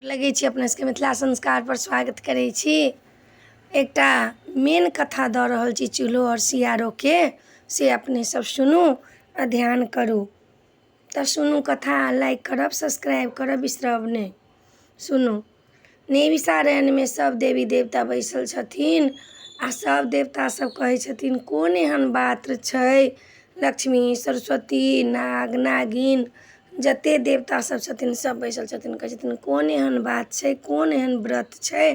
लगै छी अपना सबके मिथिला संस्कार पर स्वागत करै छी। एकटा मेन कथा दऽ रहल छी चूल्हो और सियारो के, से अपने सब सुनू आ ध्यान करू। तऽ सुनू कथा, लाइक करब, सब्सक्राइब करब बिसरब नहि। सुनू। नेमिषारण्यमे सब देवी देवता बैसल छथिन आ सब देवता सब कहै छथिन कोन एहन बात छै, लक्ष्मी, सरस्वती, नाग, नागिन, जते देवता सब छथिन सब बैसल छथिन, कहै छथिन कोन एहन बात छै, कोन एहन व्रत छै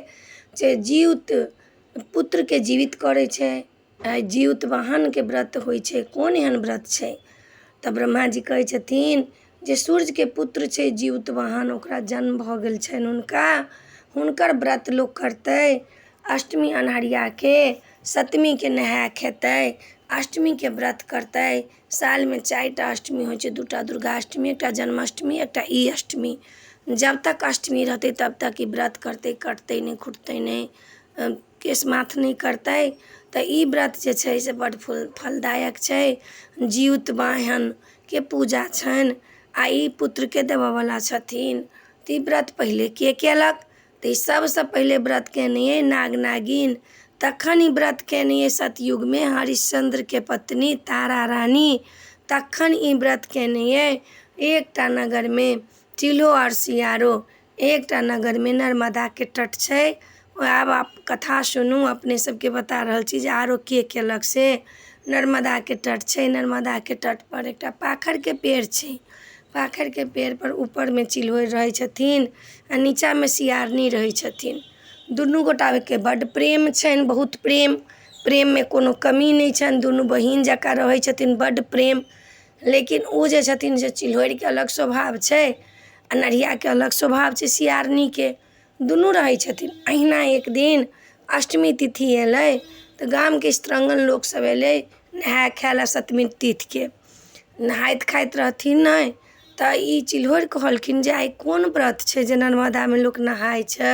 जे जीवित पुत्रके जीवित करै छै, जीवित वाहनके व्रत होइ छै, कोन एहन व्रत छै। तऽ ब्रह्मा जी कहै छथिन जे सूर्यके पुत्र छै जीवित वाहन, ओकरा जन्म भऽ गेल छनि हुनकर व्रत लोक करतै। अष्टमी अन्हरियाके, सप्तमीके नहाय खेतै, अष्टमीके व्रत करतै। सालमे 4टा अष्टमी होइ छै, 2टा दुर्गाष्टमी, एकटा जन्माष्टमी, एकटा ई अष्टमी। जब तक अष्टमी रहतै तब तक ई व्रत करतै, कटतै नहीं, खुटतै नहीं, केश माथ नहीं करतै। तऽ ई व्रत जे छै से बड्ड फलदायक छै। जीवित वाहनके पूजा छनि आ ई पुत्रके देबऽवला छथिन। तऽ ई व्रत पहिले के केलक? तऽ ई सबसँ पहिले व्रत केने अइ नाग नागिन। तखन ई व्रत केने अइ सतयुगमे हरिश्चंद्रके पत्नी तारा रानी। तखन ई व्रत केने अइ एकटा नगरमे चूल्हो और सियारो, एकटा नगरमे नर्मदाके तट छै। आब आप कथा सुनू, अपने सबके बता रहल छी जे आरो के केलक से। नर्मदाके तट छै, नर्मदाके तट पर एकटा पाखरके पेड़ छै। पाखरके पेड़ पर ऊपरमे चिल्होरि रहै छथिन आ नीचाँमे सियारनी रहै छथिन। दुनू गोटाके बड्ड प्रेम छनि, बहुत प्रेम, प्रेममे कोनो कमी नहि छनि, दुनू बहिन जकाँ रहै छथिन, बड्ड प्रेम। लेकिन ओ जे छथिन से चिल्होरिके अलग स्वभाव छै आ नढ़ियाके अलग स्वभाव छै सियारनीके, दुनू रहै छथिन। अहिना एक दिन अष्टमी तिथि एलै तऽ गामके स्त्रंगन लोक सब एलै नहाय खाय लए सप्तमी तिथिके। नहाइत खाइत रहथिन नहि तऽ ई चिल्होरि कहलखिन जे आइ कोन व्रत छै जे नर्मदामे लोक नहाय छै,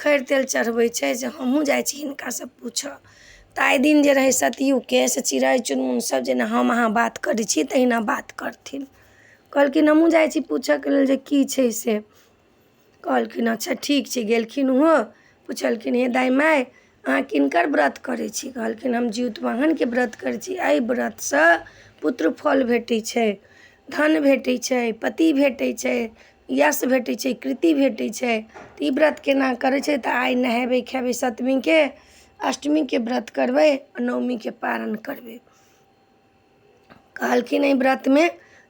खैर तेल चढ़बै छै, से हमहूँ जाइ छी हिनकासँ पूछऽ। तऽ आइ दिन जे रहै सतयुगके, से चिड़ै चुनमुन सब जेना हम अहाँ बात करै छी तहिना बात करथिन। कहलखिन हमहूँ जाइ छी पूछऽके लेल जे की छै से। कहलखिन अच्छा ठीक छै, गेलखिन ओहो, पुछलखिन हे दाइ माय अहाँ किनकर व्रत करै छी? कहलखिन हम जीवित वाहनके व्रत करै छी। एहि व्रतसँ पुत्र फल भेटै छै, धन भेटै छै, पति भेटै छै, यश भेटै छै, कृति भेटै छै। तऽ ई व्रत केना करै छै? तऽ आइ नहेबै खेबै सप्तमीके, अष्टमीके व्रत करबै आ नवमीके पारण करबै। कहलखिन एहि व्रतमे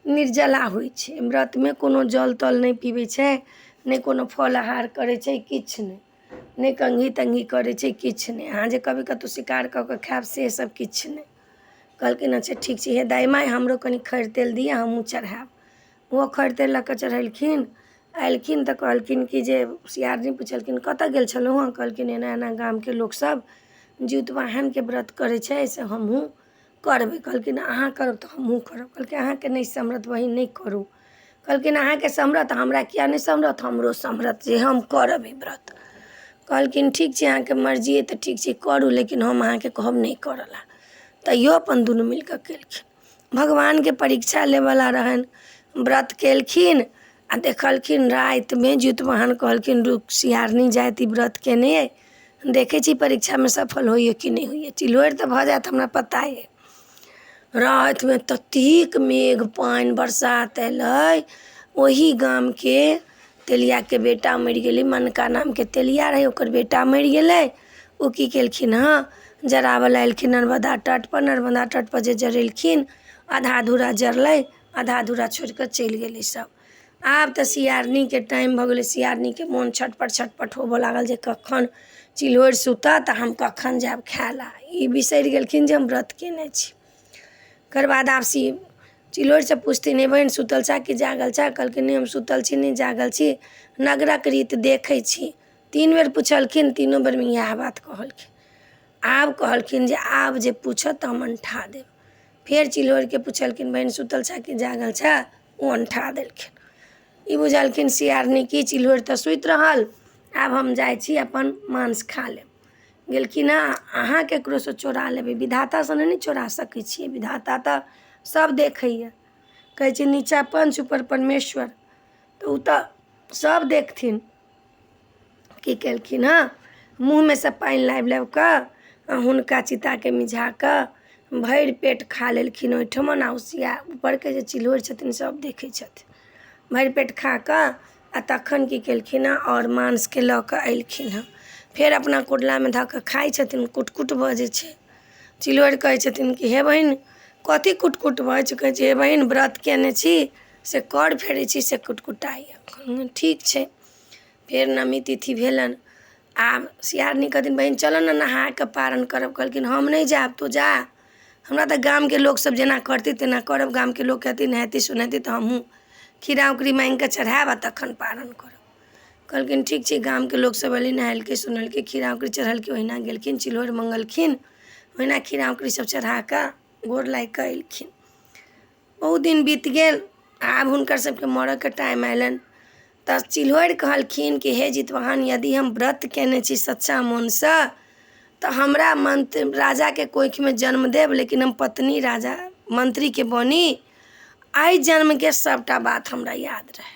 निर्जला होइ छै, व्रतमे कोनो जल तल नहि पीबै छै, नहि कोनो फल आहार करै छै, किछु नहि कंघी तंघी करै छै, किछु नहि। अहाँ जे कहबै कतहु शिकार कऽ कऽ खायब से सब किछु नहि। कहलखिन अच्छा ठीक छै, हे दाइ माय हमरो कनि खैर तेल दिअ, हमहूँ चढ़ायब। ओहो खैर तेल लऽ कऽ चढ़ेलखिन। अयलखिन तऽ कहलखिन कि जे सियारनी पुछलखिन कतऽ गेल छलहुँ हँ? कहलखिन एना एना गामके लोकसब जीवित वाहनके व्रत करै छै से हमहूँ करबै। कहलखिन अहाँ करब तऽ हमहूँ करब। कहलखिन अहाँके नहि सम्हरत बहिन, नहि करू। कहलखिन अहाँके सम्हरत, हमरा किया नहि सम्हरत? हमरो सम्हरत जे हम करब ई व्रत। कहलखिन ठीक छै, अहाँके मर्जी अइ तऽ ठीक छै करू, लेकिन हम अहाँके कहब नहि करऽ लए। तैयो अपन दुनू मिल कऽ केलखिन। भगवानके परीक्षा लेवला रहनि, व्रत केलखिन आ देखलखिन रातिमे जीवित वाहन कहलखिन रुक सियारनी जाइत ई व्रत केने अइ, देखै छी परीक्षामे सफल होइए कि नहि होइए। चिल्होरि तऽ भऽ जायत हमरा पता अइ। रातिमे ततेक मेघ पानि बरसात एलै, ओही गामके तेलियाके बेटा मरि गेलै, मनका नामके तेलिया रहै, ओकर बेटा मरि गेलै। ओ की केलखिन हँ, जराबऽ लए एलखिन नर्मदा तटपर। नर्मदा तटपर जे जरेलखिन, आधा अधूरा जरलै, आधा अधूरा छोड़ि कऽ चलि गेलै सब। आब तऽ सियारनीके टाइम भऽ गेलै, सियारनीके मोन छटपट छटपट होबऽ लागल जे कखन चिल्होरि सुतत आ हम कखन जायब खाय लए। ई बिसरि गेलखिन जे हम व्रत केने छी। ओकर बाद आब चिल्होरिसँ पुछथिन हे बहिन सुतल छऽ कि जागल छऽ? कहलखिन नहि हम सुतल छी नहि जागल छी, नगरक रीत देखै छी। 3 बेर पुछलखिन, तीनों बेरमे इएह बात कहलखिन। आब कहलखिन जे आब जे पूछत तऽ हम अनठा देब। फेर चिल्होरिके पुछलखिन बहिन सुतल छऽ कि जागल छऽ? ओ अनठा देलखिन। ई बुझलखिन सियारनी की चिल्होरि तऽ सुति रहल, आब हम जाइ छी अपन मांस खा लेब। गेलखिन हँ अहाँ ककरोसँ चोरा लेबै, विधातासँ नहि चोरा सकै छियै, विधाता तऽ सब देखैए। कहै छै नीचा पंच ऊपर परमेश्वर, तऽ ओ तऽ सब देखथिन। की केलखिन हँ, मुँहमे से पानि लाबि लाबि कऽ हुनका चिताके मिझा कऽ भरि पेट खा लेलखिन ओहिठमन। आ उसिया ऊपरके जे चिल्होरि छथिन सब देखै छथिन। भरि पेट खा कऽ आ तखन की केलखिन हँ, आओर मांसके लऽ कऽ अएलखिन हँ। फेर अपना कुटलामे धऽ कऽ खाइ छथिन, कुटकुट बजै छै। चिल्होरि कहै छथिन कि हे बहिन कथी कुटकुट बजै छै? कहै छै हे बहिन व्रत कयने छी से कर फेरै छी से कुटकुटाइए। कहलखिन ठीक छै। फेर नवमी तिथि भेलनि। आब सियारनी कहथिन बहिन चलऽ ने नहा कऽ पारण करब। कहलखिन हम नहि जायब, तू जा। हमरा तऽ गामके लोकसभ जेना करतै तेना करब। गामके लोक कहथिन नहेती सुनेती तऽ हमहूँ खीरा उकरी माँगि कऽ चढ़ायब आ तखन पारण करब। कहलखिन ठीक छै। गामके लोकसभ अएलै, नहेलकै सुनेलकै, खीरा उकरी चढ़ेलकै, ओहिना गेलखिन, चिल्होरि मङ्गलखिन, ओहिना खीरा उकरी सब चढ़ा कऽ गोर लागि कऽ अएलखिन। बहुत दिन बीत गेल। आब हुनकर सबके मरऽके टाइम अएलनि तऽ चिल्होरि कहलखिन कि हे जितवाहन, यदि हम व्रत कयने छी सच्चा मोनसँ तऽ हमरा राजाके कोखिमे जन्म देब, लेकिन हम पत्नी राजा मंत्रीके बनी। एहि जन्मके सबटा बात हमरा याद रहे।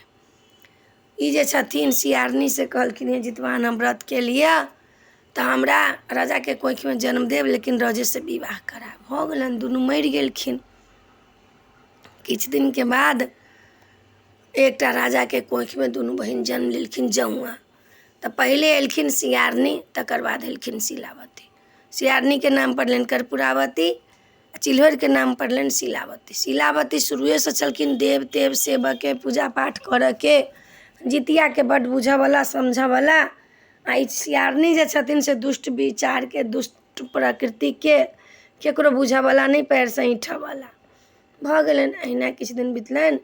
ई जे छथिन सियारनी से कहलखिन हे जितवाहन हम व्रत केलिए तऽ हमरा राजाके कोखिमे जन्म देब, लेकिन राजेसँ विवाह करायब। भऽ गेलनि, दुनू मरि गेलखिन। किछु दिनके बाद एकटा राजाके कोखिमे दुनू बहिन जन्म लेलखिन जौआ। तऽ पहिले एलखिन सियारनी, तकर बाद एलखिन शिलावती। सियारनीके नाम पड़लनि कर्पूरावती, चिल्होरिके नाम पड़लनि शिलावती। शिलावती शुरुएसँ छलखिन देव तेव सेवकके पूजा पाठ करऽके, जितियाके बड्ड बुझऽवला समझऽवला। आ ई सियारनी जे छथिन से दुष्ट विचारके, दुष्ट प्रकृतिके, केकरो बुझऽवला नहि, पैरसँ ऐंठऽवला। भऽ गेलनि। अहिना किछु दिन बितलनि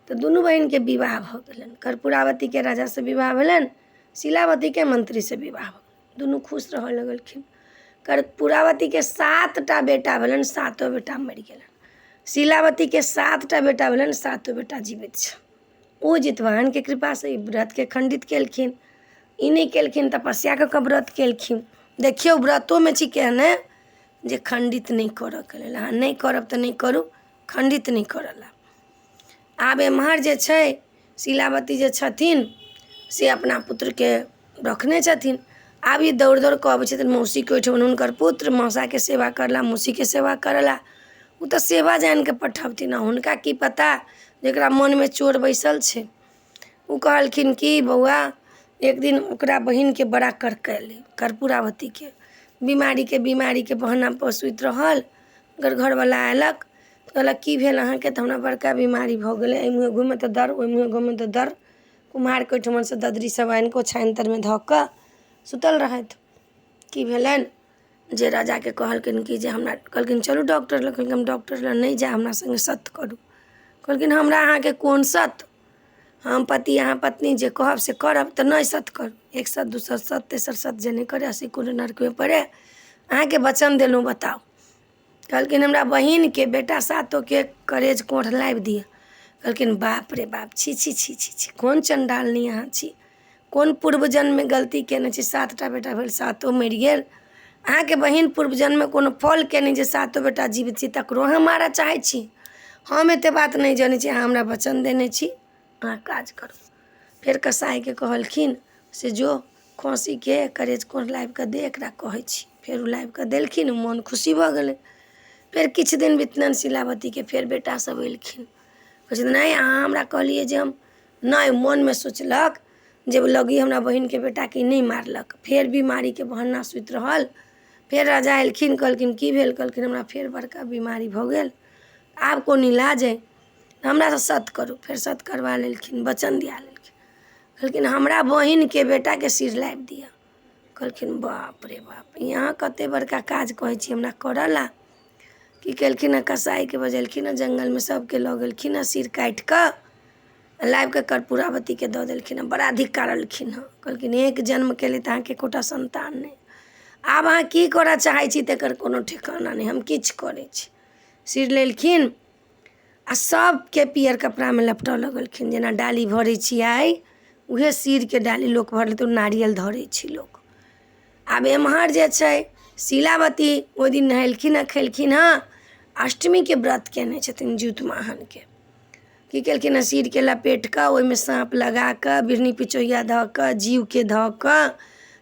तऽ दुनू बहिनके विवाह भऽ गेलनि। कर्पूरावतीके राजासँ विवाह भेलनि, शिलावतीके मंत्रीसँ विवाह भऽ गेलनि। दुनू खुश रहऽ लगलखिन। कर्पूरावतीके 7टा बेटा भेलनि, 7 बेटा मरि गेलनि। शिलावतीके 7टा बेटा भेलनि, 7 बेटा जीवित छनि। ओ जितवाहनके कृपासँ ई व्रतके खण्डित केलखिन। ई नहि केलखिन, तपस्या कऽ कऽ व्रत केलखिन। देखियौ व्रतोमे छी कहने जे खण्डित नहि करऽके लेल। अहाँ नहि करब तऽ नहि करू, खण्डित नहि करऽला। आब एम्हर जे छै शिलावती जे छथिन से अपना पुत्रके रखने छथिन। आब ई दौड़ दौड़ कऽ अबै छथिन मौसीके ओहिठाम, हुनकर पुत्र मौसाके सेवा करला, मौसीके सेवा करला। ओ तऽ सेवा जानि कऽ पठबथिन, हुनका की पता जकरा मोनमे चोर बैसल छै। ओ कहलखिन कि बौआ, एक दिन ओकरा बहिनके बड़ा करकैले, कर्पूरावतीके बीमारीके बहानापर सुति रहल। ओकर घरवला अयलक, कहलक की भेल अहाँके? तऽ हमरा बड़का बीमारी भऽ गेलै, एहि मुँहे घुमे तऽ दर्द, ओहि मुँहे घुमे तऽ दर्द। कुम्हारके ओहिठमनसँ ददरी सब आनि कऽ छानि तरमे धऽ कऽ सुतल रहथि। की भेलनि जे राजाके कहलखिन कि जे हमरा, कहलखिन चलू डॉक्टर लग। कहलखिन हम डॉक्टर लग नहि जायब, हमरा सङ्गे सत्य करू। कहलखिन हमरा अहाँके कोन सत्य? हम पति अहाँ पत्नी जे कहब से करब, तऽ नहि सत्य करू। 1 सत्य 2 सत्य 3 सत्य जे नहि करे 80 कुंड नरकमे पड़े। अहाँके वचन देलहुँ, बताउ। कहलखिन हमरा बहिनके बेटा 7के करेज कोढ़ लाबि दिअ। कहलखिन बाप रे बाप, छी छी छी छी छी, कोन चण्डालनी अहाँ छी, कोन पूर्व जन्ममे गलती केने छी? 7टा बेटा भेल, 7 मरि गेल। अहाँके बहिन पूर्व जन्ममे कोनो फल केने जे 7 बेटा जीवित छी, तकरो अहाँ मारऽ चाहै छी? हम एतेक बात नहि जानै छी, अहाँ हमरा वचन देने छी, अहाँ काज करू। फेर कसाइके कहलखिन से जो खस्सीके करेज कोढ़ लाबि कऽ दे, एकरा कहै छी। फेर ओ लाबि कऽ देलखिन, मोन खुशी भऽ गेलै। फेर किछु दिन बितलनि शिलावतीके, फेर बेटा सब एलखिन। कहै छथिन नहि अहाँ हमरा कहलिए जे हम नहि, मोनमे सोचलक जे लगी हमरा बहिनके बेटाके नहि मारलक। फेर बीमारीके बहाना सुति रहल। फेर राजा एलखिन, कहलखिन की भेल? कहलखिन हमरा फेर बड़का बीमारी भऽ गेल, आब कोन इलाज अइ? हमरासँ सत्य करू। फेर सत्य करवा लेलखिन, वचन दिया लेलखिन। कहलखिन हमरा बहिनके बेटाके सिर लाबि दिअ। कहलखिन बाप रे बाप, यहाँ कतेक बड़का काज कहै छी हमरा करऽ ला। की केलखिन हँ, कसाइके बजेलखिन हँ, जङ्गलमे सबके लऽ गेलखिन हँ, सिर काटि कऽ लाबि कऽ कर्पूरावतीके दऽ देलखिन हँ। बड़ा धिक्कारलखिन हँ। कहलखिन 1 जन्म केली तऽ अहाँके एकोटा संतान नहि, आब अहाँ की करऽ चाहै छी तकर कोनो ठिकाना नहि, हम किछु करै छी। सिर लेलखिन आ सबके पियर कपड़ामे लपटऽ लगलखिन, जेना डाली भरै छियै उहे सिरके डाली लोक भरले तऽ नारियल धरै छै लोक। आब एम्हर जे छै शिलावती ओहि दिन नहेलखिन हँ, खेलखिन हँ, अष्टमीके व्रत केने छथिन जितवाहनके। की केलखिन सिर के लपेट कऽ ओहिमे साँप लगा कऽ बिढ़नी पिचोहिया धऽ कऽ जीव के धऽ कऽ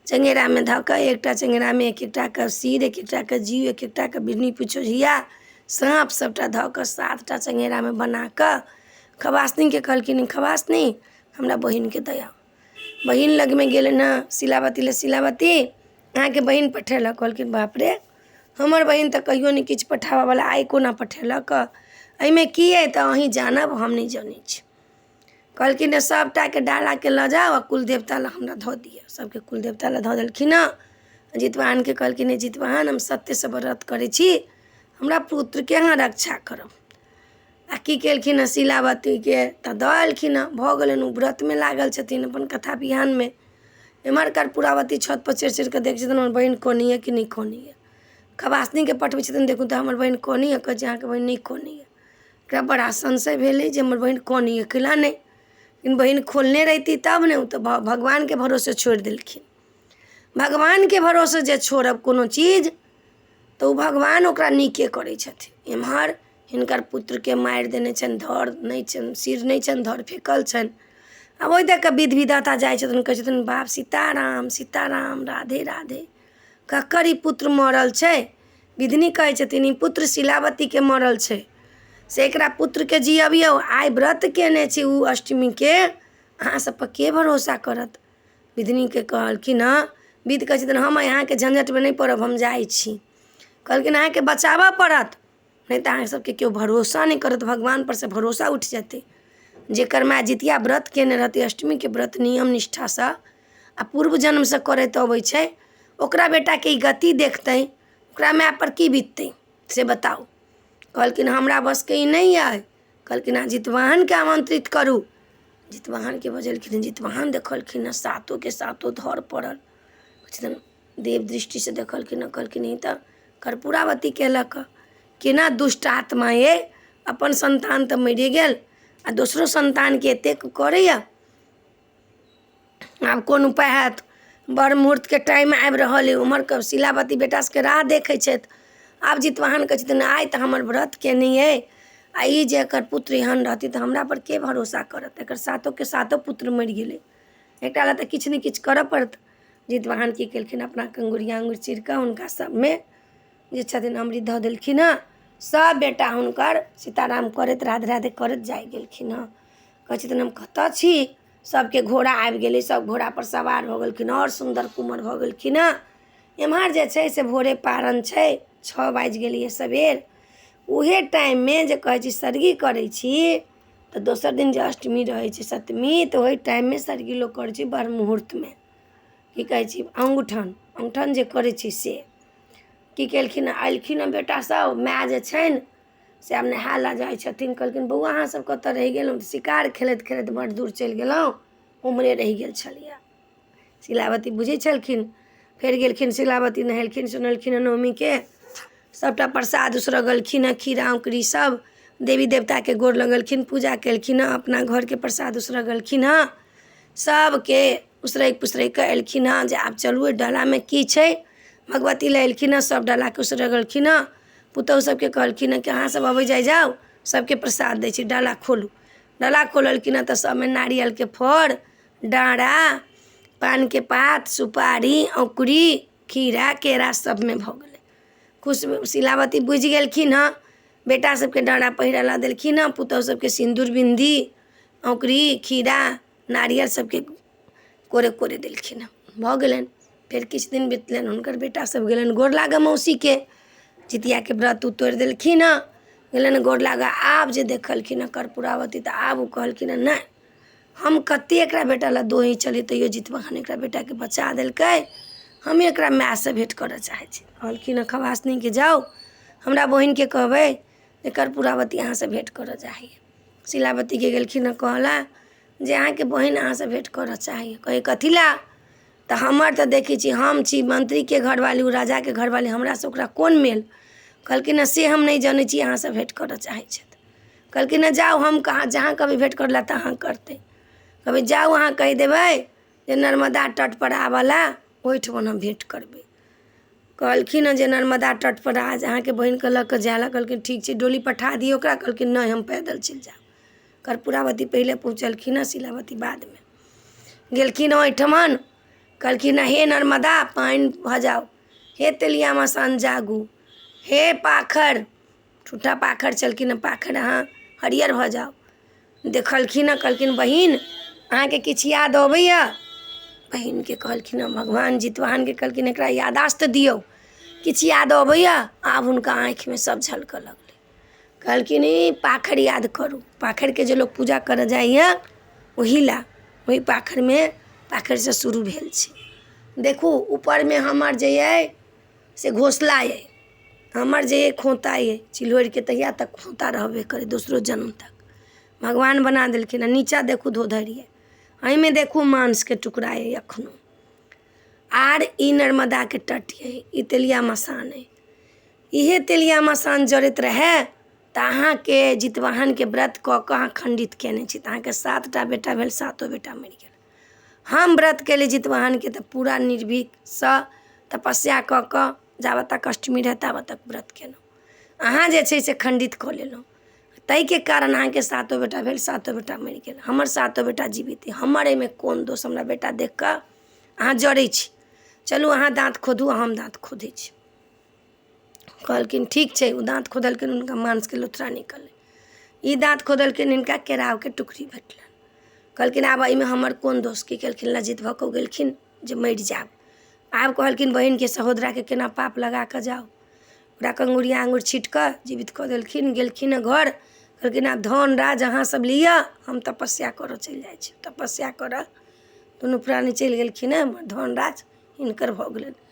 चंगेरा में धऽ कऽ एकटा चंगेरा में एक एकटा के सिर एक एकटा के जीव एक एकटा के बिढ़नी पिचोहिया साँप सबटा धऽ कऽ 7टा चंगेरा में बना कऽ खवासनी के कहलखिन खवासनी हमरा बहिन के दया। बहिन लग में गेले न शिलावती ले शिलावती अहाँ के बहिन पठेलक। कहलखिन बाप रे हमर बहिन तऽ कहियो नहीं किछु पठाबऽ वाला आइ कोना पठेलक एहिमे की है तऽ अहीं जानब हम नहीं जानै छी। कहलखिन सबटा के डाला के लऽ जाओ कुल देवता ला हमरा धऽ दिअ। सबके कुल देवता ला धऽ देलखिन। जितवाहन के कहलखिन जितवाहन हम सत्य से व्रत करै छी हमरा पुत्र के अहाँ रक्षा करब। आ की केलखिन शिलावती के तऽ दऽ एलखिन। भऽ गेलनि उ व्रत में लागल छथिन अपन कथा बिहान में। एम्हर कर्पूरावती छत पर चढ़ि चढ़ि कऽ देखै छथिन हमर बहिन कोनी है कि नहीं कोनी है। खवासनी के पठबै छथिन देखू तऽ हमर बहिन कोनी है कहै छै अहाँके बहिन नहीं कोनी है। एकरा बड़ा संशय भेलै जे हमर बहिन कोनी है कैला नहीं। लेकिन बहिन खोलने रहिती तब ने। तो भगवान के भरोसे छोड़ि देलखिन। भगवान के भरोसे जे छोड़ब कोनो चीज तो भगवान ओकरा नीके करै छथिन। एम्हर हिनकर पुत्र के मारि देने छनि धड़ नहीं छनि सिर नहीं छनि धड़ फेकल छनि। अब ओहि देख कऽ विधि विधाता जाइ छथिन कहै छथिन बाप सीताराम सीताराम राधे राधे ककर ई पुत्र मरल छै। विधिनी कहै छथिन ई पुत्र शिलावती के मरल छै से एकरा पुत्र के जियबियौ। आइ व्रत केने छी उ अष्टमी के अहाँ सब पर के भरोसा करत। विधिनी के कहलखिन विधि कहै छथिन हम यहाँ के झंझट में नहीं पड़ब हम जाइ छी। कहलखिन अहाँ के बचाबऽ पड़त नहीं तो अहाँ सबके केओ भरोसा नहीं करत। भगवान पर से भरोसा उठ जेतै। जेकर माय जितिया व्रत केने रहतै अष्टमी के व्रत नियम निष्ठा से आ पूर्व जन्म से करैत अबै छै ओकरा बेटा के ई गति देखतै ओकरा माय पर की बीततै से बताउ। कहलखिन हमरा बस के ई नहीं है। कहलखिन जितवाहन के आमंत्रित करू। जितवाहन के बजेलखिन जितवाहन देखलखिन सातों के सातों धर पड़ल। देव दृष्टि से देखलखिन कहलखिन ई तऽ कर्पूरावती केलक केना दुष्ट आत्मा ये अपन संतान तऽ मरि गेल आ दोसरो संतान के एतेक करैया। आब कोन उपाय हैत। बड़ मुहूर्त के टाइम आबि रहल है। उमर कब शिलावती बेटा सबके राह देखै छथि। आब जितवाहन कहै छथिन आइ तऽ हमर व्रत केने अइ आ ई जे एकर पुत्र एहन रहती तऽ हमरा पर के भरोसा करत। एकर सातों के सातों पुत्र मरि गेलै एकटा ला तऽ किछु ने किछु करऽ पड़त। जितवाहन की केलखिन अपना कंगुरिया अंगुर चीर कऽ हुनका सब में जे छथिन अमृत धऽ देलखिन। सब बेटा हुनकर सीताराम करैत राधे राधे करैत जाइ गेलखिन। कहै छथिन हम कतऽ छी। सबके घोड़ा आबि गेलै सब घोड़ा पर सवार भऽ गेलखिन और सुंदर कुमर भऽ गेलखिन। एम्हर जे छै से भोरे पारण छै 6 बाजि गेलियै सबेर। उहे टाइम में जे कहै छी सरगी करै छी तऽ दोसर दिन जे अष्टमी रहै छै सप्तमी तऽ ओहि टाइम में सरगी लोग करै छै बर मुहूर्त में। की कहै छी औंगठन जे करै छी से की केलखिन एलखिन बेटा सब माय जे छनि से आब नहाय ला जाइ छथिन। कहलखिन बौआ अहाँ सब कतऽ रहि गेलहुँ। शिकार खेलैत खेलैत बड़ दूर चलि गेलहुँ उम्हरे रहि गेल छलियै। शिलावती बुझै छलखिन फेर गेलखिन शिलावती नहेलखिन सुनेलखिन नवमी के सबटा प्रसाद उसरगलखिन खीरा औंकरी सब देवी देवता के गोर लगलखिन पूजा केलखिन अपना घर के प्रसाद उसरगलखिन सबके उसरैक पुसरैक कऽ एलखिन जे आब चलू डाला में की छै। भगवती ला एलखिन सब डाला के उसरगलखिन। पुतहु सबके कहलखिन कि अहाँ सब अबै जाओ सबके प्रसाद दै छी डाला खोलू। डाला खोललखिन तऽ सब में नारियल के फड़ डाँड़ा पान के पात सुपारी औंकरी खीरा केरा सब में भऽ गेलै। खुश शिलावती बुझि गेलखिन बेटा सबके डाँड़ा पहिरला देलखिन पुतहु सबके सिंदूर बिंदी औंकरी खीरा नारियल सबके कोरे कोरे देलखिन भऽ गेलनि। फेर किछु दिन बीतलनि हुनकर बेटा सब गेलनि गोर लागऽ मौसी के जितिया के व्रत तोड़ि देलखिन गेलनि गोर लागऽ। आब जे देखलखिन कर्पूरावती तऽ आब ओ कहलखिन नहि हम कते एकरा बेटा ला दोही चली तैयो जितवाहन एकरा बेटा के बचा देलकै हम एकरा माय से भेंट करऽ चाहै छी। कहलखिन खवासनी के जाओ हमरा बहिन के कहबै जे कर्पूरावती अहाँ से भेंट करऽ चाहैए। शिलावती के गेलखिन कहला जे अहाँ के बहिन अहाँ से भेंट करऽ चाहैए। कहे कथी ला तऽ हमर तऽ देखै छी हम छी मंत्री के घरवाली उ राजा के घरवाली हमरा से ओकरा कोन मेल। कहलखिन से हम नहीं जानै छी अहाँ से भेंट करऽ चाहै छथि। कहलखिन जाओ हम कहाँ जहाँ कभी भेंट करला तहाँ करतै। कभी जाओ अहाँ कहि देबै जे नर्मदा तट पर आबला ओहिठमन हम भेंट करबै। कहलखिन जे नर्मदा तट पर आज अहाँ के बहिन के लऽ कऽ जाय ला। कहलखिन ठीक छै डोली पठा दियौ ओकरा। कहलखिन नहीं हम पैदल चलि जाएब। कर्पूरावती पहले पहुँचलखिन हँ, शिलावती बाद में गेलखिन ओहिठमन। कहलखिन हे नर्मदा पानि भऽ जाओ, हे तेलिया मसान जागू, हे पाखर, ठूठा पाखर छलखिन, पाखर अहाँ हरियर भऽ जाओ। देखलखिन, कहलखिन बहिन अहाँके किछु याद अबैया? बहिनके कहलखिन भगवान जितवाहनके कहलखिन एकरा यादाश्त दियौ, किछु याद अबैया? आब हुनका आँखिमे सब झलकऽ लगलै। कहलखिन ई पाखर याद करू, पाखरके जे लोग पूजा करऽ जाइए ओही पाखरमे, पाखरसँ शुरू भेल छै। देखू ऊपरमे हमर जे अइ से घोसला अइ, हमर जे खोता अइ चिल्होरिके तहिया तक खोता रहबे करे, दोसरो जन्म तक भगवान बना देलखिन। आ नीचा देखू धोधरि अइ, एहिमे देखू मांसके टुकड़ा अइ एखनो। आर ई नर्मदाके तट अइ, ई तेलिया मसान अइ। इहे तेलिया मसान जड़ैत रहै तऽ अहाँके जितवाहनके व्रत कऽ कऽ अहाँ खंडित केने छी, तऽ अहाँके 7टा बेटा भेल, 7 बेटा मरि गेल। हम व्रत केले जितवाहनके तऽ पूरा निर्भीकसँ तपस्या कऽ कऽ जाबत तक अष्टमी रहै ताबत तक व्रत केलहुँ। अहाँ जे छै से खंडित कऽ लेलहुँ, ताहिके कारण अहाँके 7 बेटा भेल, 7 बेटा मरि गेल। हमर 7 बेटा जीवित अइ, हमर एहिमे कोन दोष? हमरा बेटा देख कऽ अहाँ जड़ै छी। चलू अहाँ दाँत खोदू, हम दाँत खोदै छी। कहलखिन ठीक छै। ओ दाँत खोदलखिन, हुनका मांसके लुथरा निकललै। ई दाँत खोदलखिन, हिनका केरावके टुकड़ी भेटलनि। कहलखिन आब एहिमे हमर कोन दोष? की केलखिन? लज्जित भऽ कऽ गेलखिन जे मरि जायब। आब कहलखिन बहिनके सहोदराके केना पाप लगा कऽ जाउ। ओकरा कंगुरिया आङ्गुर छीट कऽ जीवित कऽ देलखिन। गेलखिन घर, कहलखिन आब धन राज अहाँ सब लिअ, हम तपस्या करऽ चलि जाइ छी। तपस्या करऽ दुनू प्राणी चलि गेलखिन, धन राज हिनकर भऽ गेलनि।